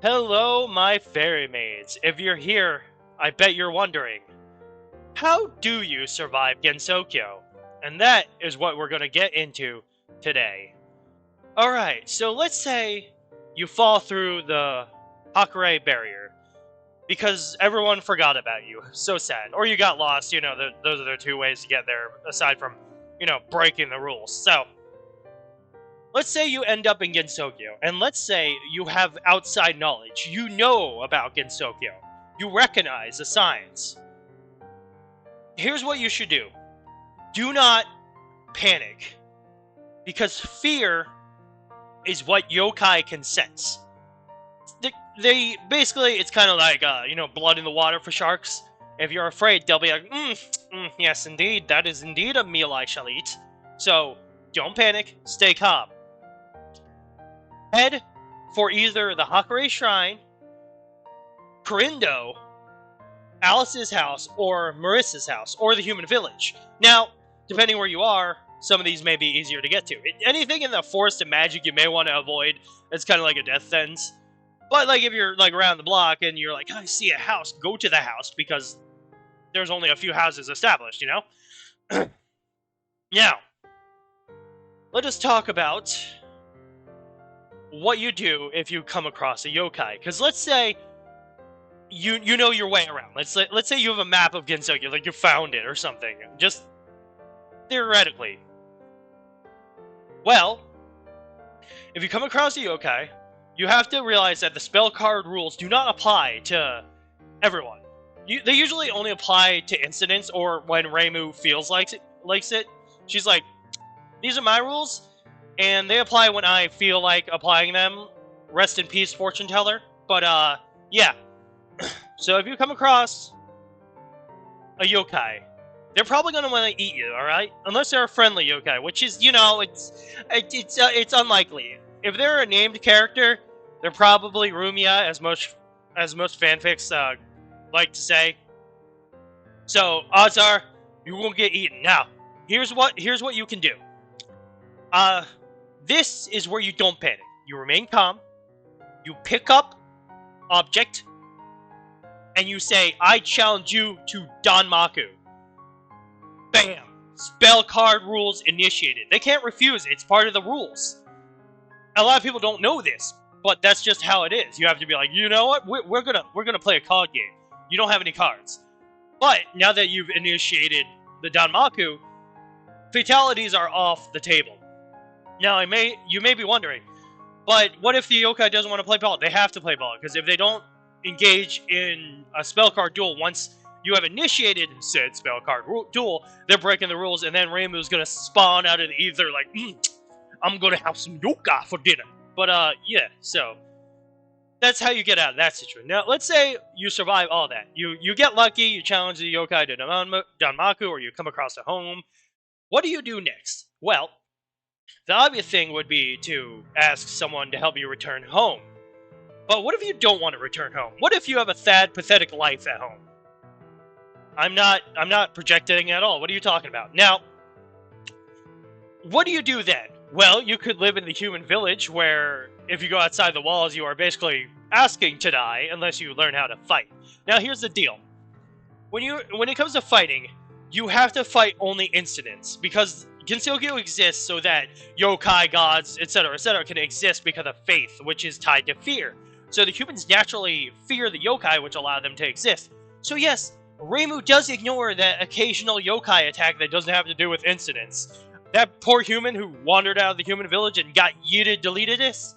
Hello, my fairy maids. If you're here, I bet you're wondering, how do you survive Gensokyo? And that is what we're going to get into today. Alright, so let's say you fall through the Hakurei barrier because everyone forgot about you. So sad. Or you got lost, those are the two ways to get there, aside from, breaking the rules. So, let's say you end up in Gensokyo, and let's say you have outside knowledge. You know about Gensokyo. You recognize the signs. Here's what you should do. Do not panic. Because fear is what yokai can sense. They basically, it's kind of like, blood in the water for sharks. If you're afraid, they'll be like, yes, indeed, that is indeed a meal I shall eat. So, don't panic, stay calm. Head for either the Hakurei Shrine, Korindo, Alice's house, or Marissa's house, or the Human Village. Now, depending where you are, some of these may be easier to get to. Anything in the Forest of Magic you may want to avoid. It's kind of like a death sentence. But, if you're, around the block and you're like, I see a house, go to the house, because there's only a few houses established, Now, let us talk about what you do if you come across a yokai. Because let's say you know your way around. Let's say you have a map of Gensokyo, like you found it or something. Just theoretically. Well, if you come across a yokai, you have to realize that the spell card rules do not apply to everyone. They usually only apply to incidents or when Reimu feels likes it. She's like, these are my rules, and they apply when I feel like applying them. Rest in peace, fortune teller. But, yeah. So if you come across a yokai, they're probably going to want to eat you, alright? Unless they're a friendly yokai, which is, it's unlikely. If they're a named character, they're probably Rumia, as most fanfics like to say. So odds are you won't get eaten. Now, here's what you can do. This is where you don't panic. You remain calm. You pick up object, and you say, "I challenge you to Danmaku." Bam! Spell card rules initiated. They can't refuse it. It's part of the rules. A lot of people don't know this, but that's just how it is. You have to be like, you know what? We're gonna play a card game. You don't have any cards, but now that you've initiated the Danmaku, fatalities are off the table. Now, you may be wondering, but what if the yokai doesn't want to play ball? They have to play ball, because if they don't engage in a spell card duel once you have initiated said spell card duel, they're breaking the rules, and then Reimu's gonna spawn out of the ether like, I'm gonna have some yokai for dinner. But, yeah, so that's how you get out of that situation. Now, let's say you survive all that. You get lucky, you challenge the yokai to Danmaku, or you come across a home. What do you do next? Well, the obvious thing would be to ask someone to help you return home. But what if you don't want to return home? What if you have a sad, pathetic life at home? I'm not projecting at all. What are you talking about? Now, what do you do then? Well, you could live in the human village, where if you go outside the walls, you are basically asking to die unless you learn how to fight. Now, here's the deal. When it comes to fighting, you have to fight only incidents, because Gensokyo exists so that yokai, gods, etc., can exist because of faith, which is tied to fear. So the humans naturally fear the yokai, which allow them to exist. So yes, Reimu does ignore that occasional yokai attack that doesn't have to do with incidents. That poor human who wandered out of the human village and got deleted this?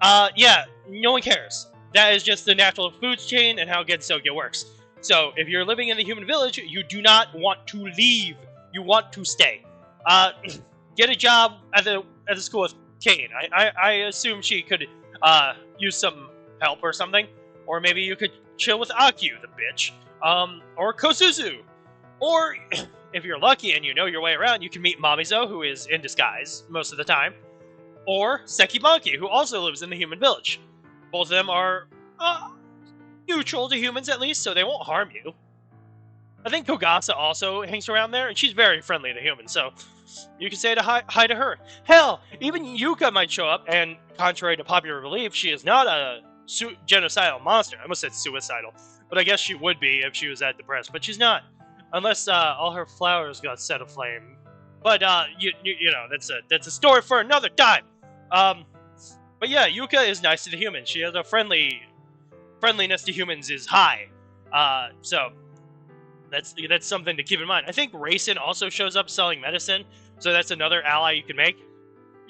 Yeah, no one cares. That is just the natural foods chain and how Gensokyo works. So, if you're living in the human village, you do not want to leave. You want to stay. Get a job at the school with Kane. I assume she could use some help or something. Or maybe you could chill with Akyu, the bitch. Or Kosuzu. Or, if you're lucky and you know your way around, you can meet Mamizo, who is in disguise most of the time. Or Sekibanki, who also lives in the human village. Both of them are neutral to humans, at least, so they won't harm you. I think Kogasa also hangs around there, and she's very friendly to humans, so you can say hi to her. Hell, even Yuka might show up, and contrary to popular belief, she is not a genocidal monster. I almost said suicidal, but I guess she would be if she was that depressed. But she's not, unless all her flowers got set aflame. But you know, that's a story for another time. But yeah, Yuka is nice to the humans. She has a friendliness to humans is high. So that's something to keep in mind. I think Racin also shows up selling medicine, so that's another ally you can make.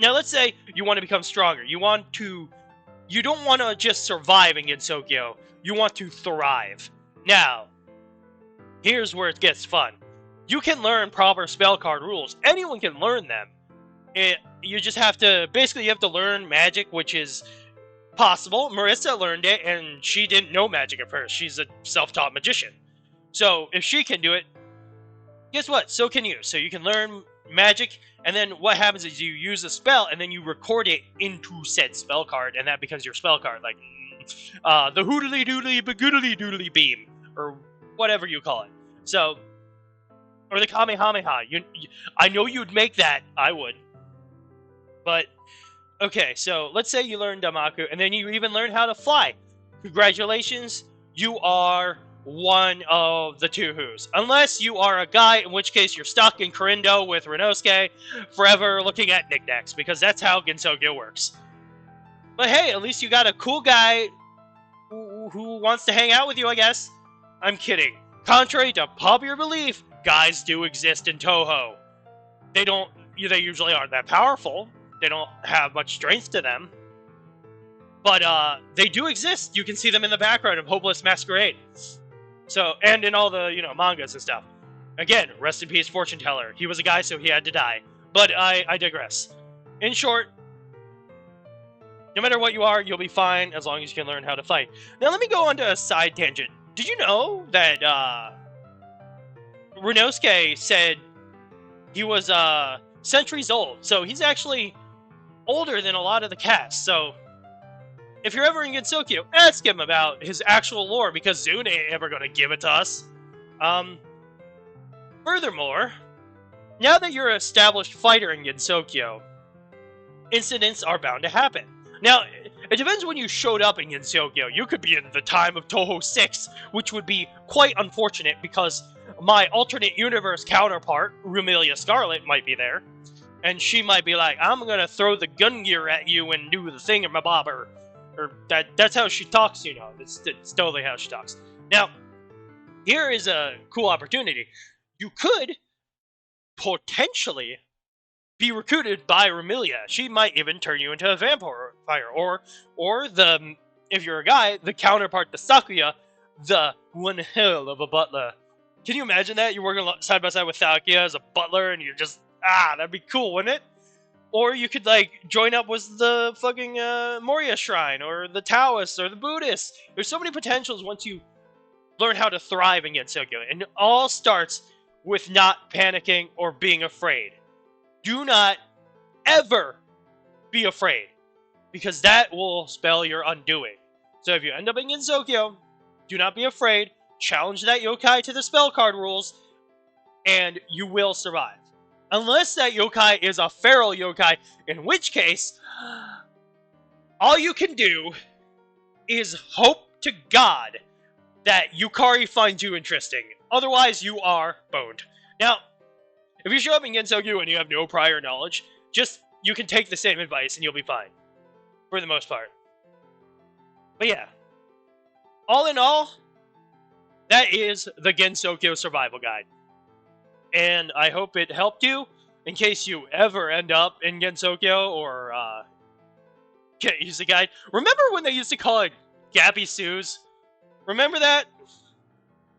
Now, let's say you want to become stronger. You don't want to just survive in Gensokyo. You want to thrive. Now, here's where it gets fun. You can learn proper spell card rules. Anyone can learn them. You just have to, basically you have to learn magic, which is possible. Marissa learned it, and she didn't know magic at first. She's a self-taught magician. So, if she can do it, guess what? So can you. So you can learn magic, and then what happens is you use a spell, and then you record it into said spell card, and that becomes your spell card. Like, the hoodly doodly bagoodly doodly beam, or whatever you call it. So, or the Kamehameha. I know you'd make that. I would. But, okay, so let's say you learn Damaku, and then you even learn how to fly. Congratulations, you are one of the Touhoos. Unless you are a guy, in which case you're stuck in Korindo with Renosuke, forever looking at knickknacks, because that's how Gensokyo works. But hey, at least you got a cool guy who wants to hang out with you, I guess. I'm kidding. Contrary to popular belief, guys do exist in Touhou. They usually aren't that powerful. They don't have much strength to them. But they do exist. You can see them in the background of Hopeless Masquerade. So, and in all the, mangas and stuff. Again, rest in peace, Fortune Teller. He was a guy, so he had to die. But I digress. In short, no matter what you are, you'll be fine as long as you can learn how to fight. Now, let me go on to a side tangent. Did you know that Renosuke said he was centuries old? So he's actually older than a lot of the cast. So if you're ever in Gensokyo, ask him about his actual lore, because Zune ain't ever going to give it to us. Furthermore, now that you're an established fighter in Gensokyo, incidents are bound to happen. Now, it depends when you showed up in Gensokyo. You could be in the time of Touhou 6, which would be quite unfortunate because my alternate universe counterpart, Rumelia Scarlet, might be there. And she might be like, I'm going to throw the gun gear at you and do the thingamabobber. Or that's how she talks, It's totally how she talks. Now, here is a cool opportunity. You could potentially be recruited by Rumelia. She might even turn you into a vampire, or if you're a guy, the counterpart to Sakuya, the one hell of a butler. Can you imagine that? You're working side by side with Sakuya as a butler, and you're just, that'd be cool, wouldn't it? Or you could, join up with the fucking Moria Shrine, or the Taoists, or the Buddhists. There's so many potentials once you learn how to thrive in Gensokyo. And it all starts with not panicking or being afraid. Do not ever be afraid, because that will spell your undoing. So if you end up in Gensokyo, do not be afraid. Challenge that yokai to the spell card rules, and you will survive. Unless that yokai is a feral yokai, in which case, all you can do is hope to God that Yukari finds you interesting. Otherwise, you are boned. Now, if you show up in Gensokyo and you have no prior knowledge, you can take the same advice and you'll be fine. For the most part. But yeah. All in all, that is the Gensokyo Survival Guide. And I hope it helped you in case you ever end up in Gensokyo or can't use the guide. Remember when they used to call it Gappy Sues? Remember that?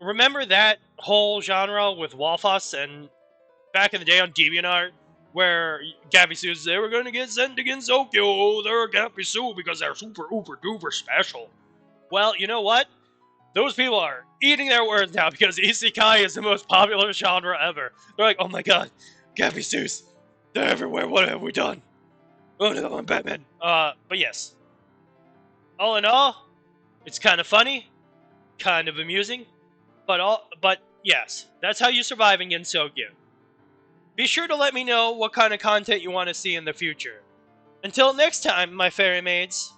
Remember that whole genre with Walfus and back in the day on DeviantArt, where Gappy Sues, they were going to get sent to Gensokyo, they're Gappy Sue because they're super, uber, duper special. Well, you know what? Those people are eating their words now because Isekai is the most popular genre ever. They're like, oh my god, Gappy Sues, they're everywhere, what have we done? Oh no, I'm Batman. But yes. All in all, it's kind of funny, kind of amusing, but yes, that's how you survive in Gensokyo. Be sure to let me know what kind of content you want to see in the future. Until next time, my fairy maids.